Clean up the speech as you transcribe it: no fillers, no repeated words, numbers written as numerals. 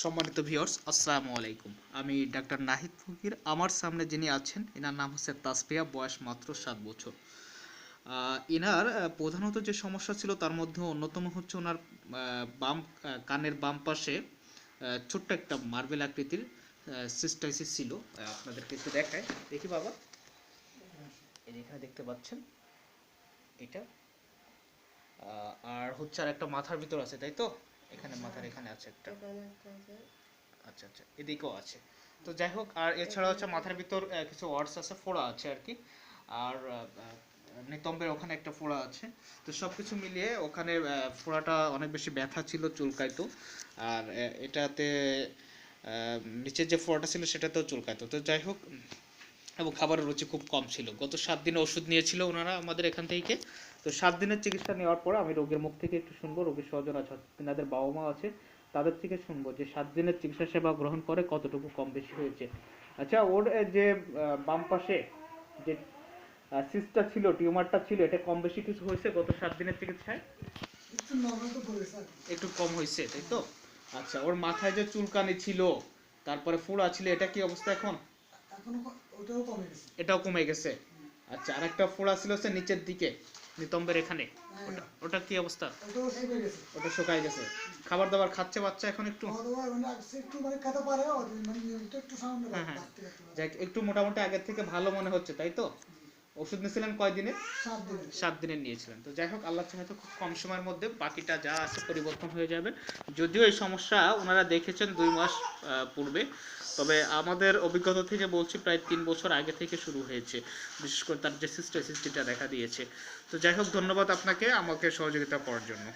সম্মানিত ভিউয়ার্স, আসসালামু আলাইকুম। আমি ডাক্তার নাহিদ ফকির। আমার সামনে যিনি আছেন এনার নাম হচ্ছে তাসফিয়া, বয়স মাত্র 7 বছর। এনার প্রধানত যে সমস্যা ছিল তার মধ্যে অন্যতম হচ্ছে ওনার বাম কানের বাম পাশে ছোট্ট একটা মার্বেল আকৃতির সিস্টাইসিস ছিল। আপনাদেরকে একটু দেখায়, দেখি বাবা, এই যে এখানে দেখতে পাচ্ছেন এটা। আর হচ্ছে আর একটা মাথার ভিতর আছে, তাই তো? এখানে মাথার এখানে আছে একটা। আচ্ছা আচ্ছা, এদিকেও আছে। তো যাই হোক, আর এছাড়া হচ্ছে মাথার ভিতর কিছু ওয়ার্ডস আছে, ফোড়া আছে আর কি। আর নিতম্বের ওখানে একটা ফোড়া আছে। তো সব কিছু মিলিয়ে ওখানে ফোড়াটা অনেক বেশি ব্যথা ছিল, চুলকাইতো। আর এটাতে নিচের যে ফোড়াটা ছিল সেটাতেও চুলকাইতো। তো যাই হোক, এবং খাবারের রুচি খুব কম ছিল। গত 7 দিনে ওষুধ নিয়েছিল ওনারা আমাদের এখান থেকে। তো 7 দিনের চিকিৎসা নেওয়ার পর আমি রোগীর মুখ থেকে একটু শুনবো, রোগীর স্বজন আছে, তেনাদের বাবা মা আছে, তাদের থেকে শুনবো যে 7 দিনের চিকিৎসা সেবা গ্রহণ করে কতটুকু কম বেশি হয়েছে। আচ্ছা, ওর যে বাম পাশে যে সিস্টটা ছিল, টিউমারটা ছিল, এটা কম বেশি কিছু হয়েছে গত 7 দিনের চিকিৎসায়? একটু কম হয়েছে, তাই তো? আচ্ছা, ওর মাথায় যে চুলকানি ছিল, তারপরে ফোড়া ছিল, এটা কি অবস্থা এখন? এটাও কমে গেছে। আচ্ছা, আরেকটা ফোড়া ছিল হচ্ছে নিচের দিকে, নিতম্বের এখানে, ওটা কি অবস্থা? ওটা শুকায় গেছে। খাবার দাবার খাচ্ছে বাচ্চা এখন একটু? হ্যাঁ হ্যাঁ, যাক, একটু মোটামুটি আগের থেকে ভালো মনে হচ্ছে, তাই তো? ওষুধ নিয়েছিলেন কয় দিনে? 7 দিনের নিয়েছিলেন। তো যাই হোক, আল্লাহ চাহে তো খুব কম সময়ের মধ্যে বাকিটা যা আছে পরিবর্তন হয়ে যাবে। যদিও এই সমস্যা ওনারা দেখেছেন 2 মাস পূর্বে, তবে আমাদের অভিজ্ঞতা থেকে বলছি প্রায় 3 বছর আগে থেকে শুরু হয়েছে, বিশেষ করে তার যে সিস্টাইসিসটা দেখা দিয়েছে। তো যাই হোক, ধন্যবাদ আপনাকে আমাকে সহযোগিতা করার জন্য।